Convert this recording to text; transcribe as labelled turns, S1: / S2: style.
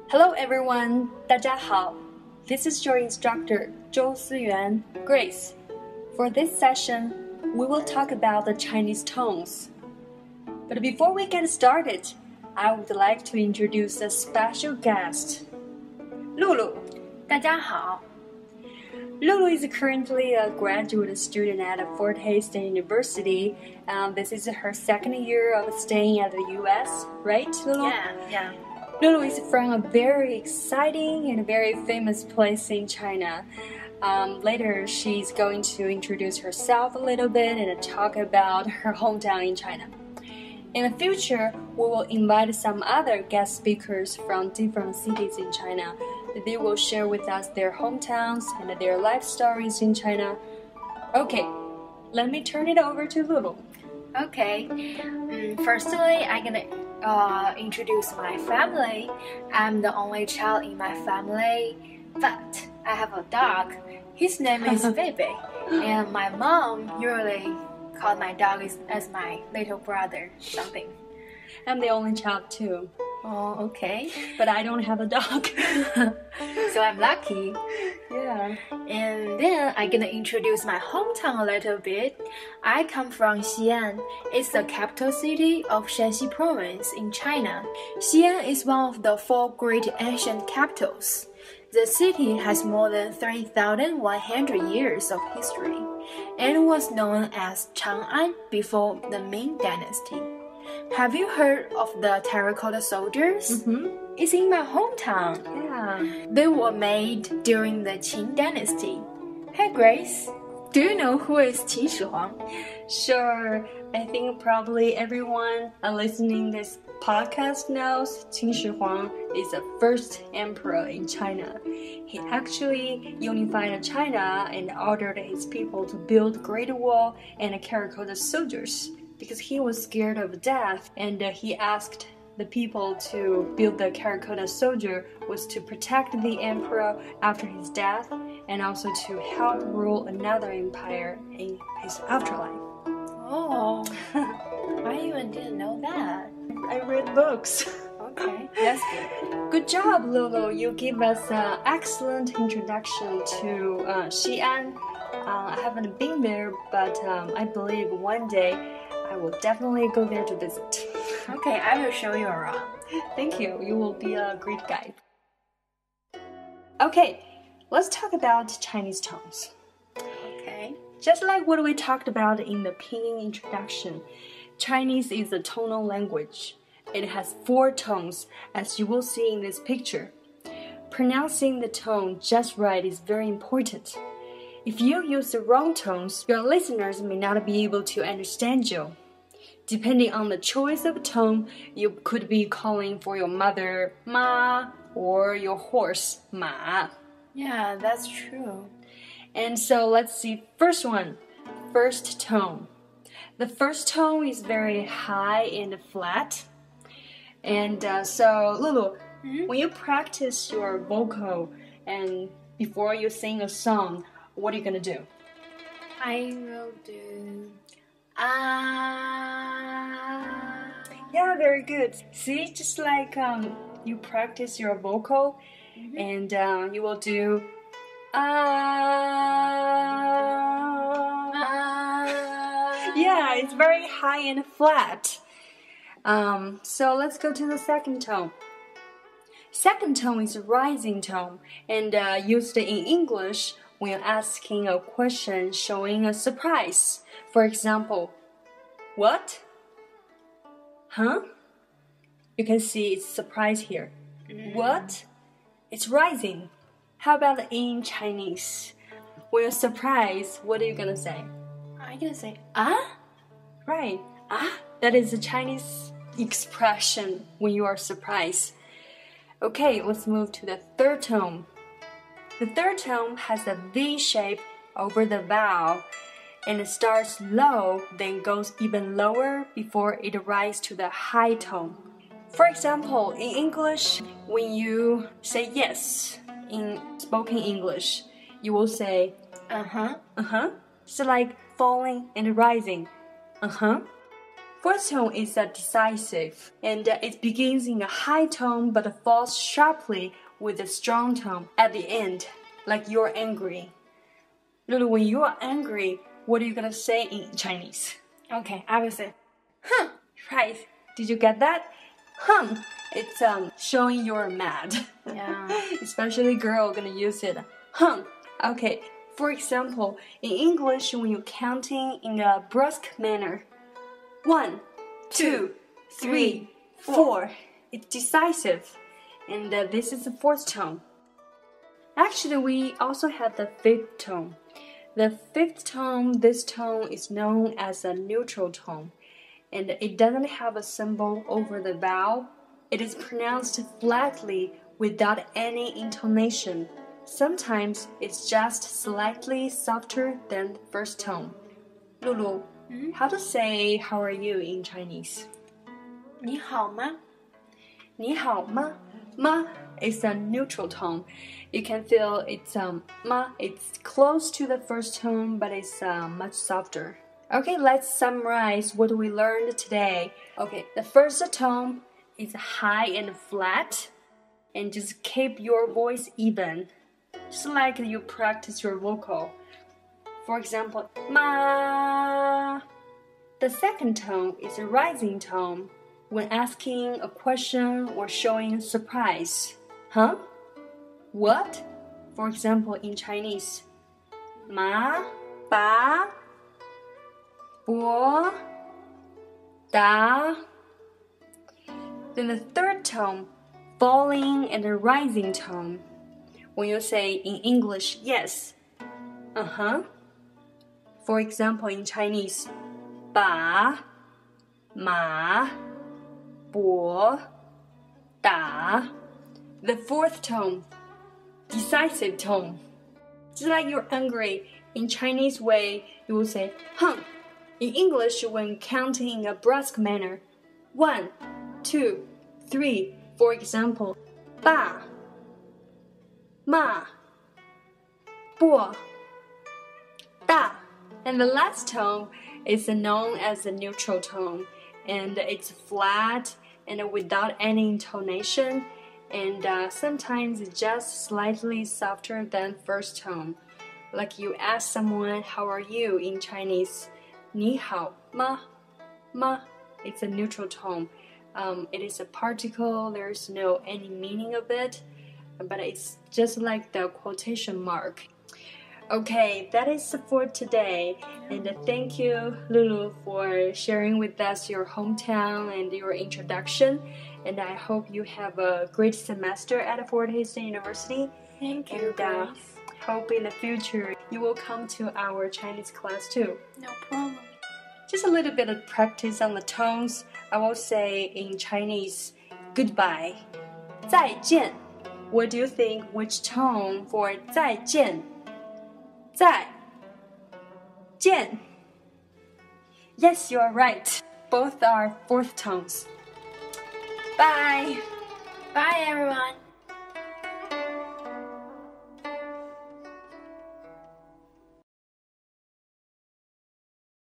S1: Hello everyone, 大家好. This is your instructor, 周思源, Grace. For this session, we will talk about the Chinese tones. But before we get started, I would like to introduce a special guest, Lulu.
S2: 大家好.
S1: Lulu is currently a graduate student at Fort Hays State University. This is her second year of staying at the U.S., right, Lulu?
S2: Yeah.
S1: Lulu is from a very exciting and very famous place in China. Later, she's going to introduce herself a little bit and talk about her hometown in China. In the future, we will invite some other guest speakers from different cities in China. They will share with us their hometowns and their life stories in China. Okay, let me turn it over to Lulu.
S2: Okay. Firstly, I'm gonna introduce my family. I'm the only child in my family, but I have a dog. His name is Baby, and my mom usually called my dog as my little brother, something.
S1: I'm the only child too.
S2: Oh, okay.
S1: But I don't have a dog.
S2: So I'm lucky.
S1: Yeah.
S2: And then I'm gonna introduce my hometown a little bit. I come from Xi'an. It's the capital city of Shanxi province in China. Xi'an is one of the 4 great ancient capitals. The city has more than 3,100 years of history and was known as Chang'an before the Ming Dynasty. Have you heard of the terracotta soldiers?
S1: Mm-hmm.
S2: It's in my hometown.
S1: Yeah.
S2: They were made during the Qing Dynasty. Hey Grace, do you know who is Qin Shi Huang?
S1: Sure. I think probably everyone listening this podcast knows Qin Shi Huang is the first emperor in China. He actually unified China and ordered his people to build Great Wall and terracotta soldiers because he was scared of death, and he asked the people to build the terracotta soldier was to protect the emperor after his death and also to help rule another empire in his afterlife.
S2: Oh, I even didn't know that.
S1: I read books.
S2: Okay, that's good.
S1: Good job, Lulu. You gave us an excellent introduction to Xi'an. I haven't been there, but I believe one day I will definitely go there to visit.
S2: Okay, I will show you around.
S1: Thank you. You will be a great guide. Okay, let's talk about Chinese tones.
S2: Okay.
S1: Just like what we talked about in the Pinyin introduction, Chinese is a tonal language. It has 4 tones, as you will see in this picture. Pronouncing the tone just right is very important. If you use the wrong tones, your listeners may not be able to understand you. Depending on the choice of tone, you could be calling for your mother Ma or your horse Ma.
S2: Yeah, that's true.
S1: And so let's see, first one, first tone. The first tone is very high and flat. And so Lulu, when you practice your vocal and before you sing a song, what are you gonna do?
S2: I will do
S1: Yeah, very good. See, just like you practice your vocal, and you will do Yeah, it's very high and flat. So let's go to the second tone. Second tone is a rising tone and used in English when asking a question showing a surprise. For example, what? Huh? You can see it's surprise here. What? It's rising. How about in Chinese? When you're surprised, what are you gonna say?
S2: I'm gonna say, ah?
S1: Right. Ah? That is a Chinese expression when you are surprised. Okay, let's move to the third tone. The third tone has a V shape over the vowel, and it starts low, then goes even lower before it rises to the high tone. For example, in English, when you say yes in spoken English, you will say uh-huh. So like falling and rising. Fourth tone is decisive, and it begins in a high tone but falls sharply with a strong tone at the end, like you're angry. Lulu, when you are angry, what are you gonna say in Chinese?
S2: Okay, I will say,
S1: Right. Did you get that? It's showing you're mad.
S2: Yeah.
S1: Especially girl gonna use it. Okay. For example, in English, when you're counting in a brusque manner, 1, 2, 3, 4. It's decisive, and this is the fourth tone. Actually, we also have the fifth tone. The fifth tone, this tone is known as a neutral tone, and it doesn't have a symbol over the vowel. It is pronounced flatly without any intonation. Sometimes it's just slightly softer than the first tone. Lulu, how to say how are you in Chinese?
S2: 你好吗?
S1: 你好吗? Ma is a neutral tone. You can feel it's ma. It's close to the first tone, but it's much softer. Okay, let's summarize what we learned today. Okay, the first tone is high and flat, and just keep your voice even, just like you practice your vocal. For example, ma. The second tone is a rising tone when asking a question or showing surprise. Huh? What? For example, in Chinese, 妈爸伯达. Then the third tone, falling and a rising tone. When you say in English, yes, For example, in Chinese, 爸妈伯达. The fourth tone, decisive tone. Just like you're angry, in Chinese way, you will say, In English, when counting in a brusque manner, 1, 2, 3. For example, 爸妈伯达. And the last tone is known as the neutral tone, and it's flat and without any intonation, and sometimes just slightly softer than first tone. Like you ask someone, how are you in Chinese? 你好吗? Ma. It's a neutral tone. It is a particle, there's no any meaning of it, but it's just like the quotation mark. Okay, that is for today, and thank you, Lulu, for sharing with us your hometown and your introduction, and I hope you have a great semester at Fort Hays State University.
S2: Thank you,
S1: And
S2: Grace.
S1: hope in the future you will come to our Chinese class too.
S2: No problem.
S1: Just a little bit of practice on the tones. I will say in Chinese, goodbye, 再见. What do you think? Which tone for 再见? 再见. Yes, you are right. Both are fourth tones. Bye.
S2: Bye, everyone.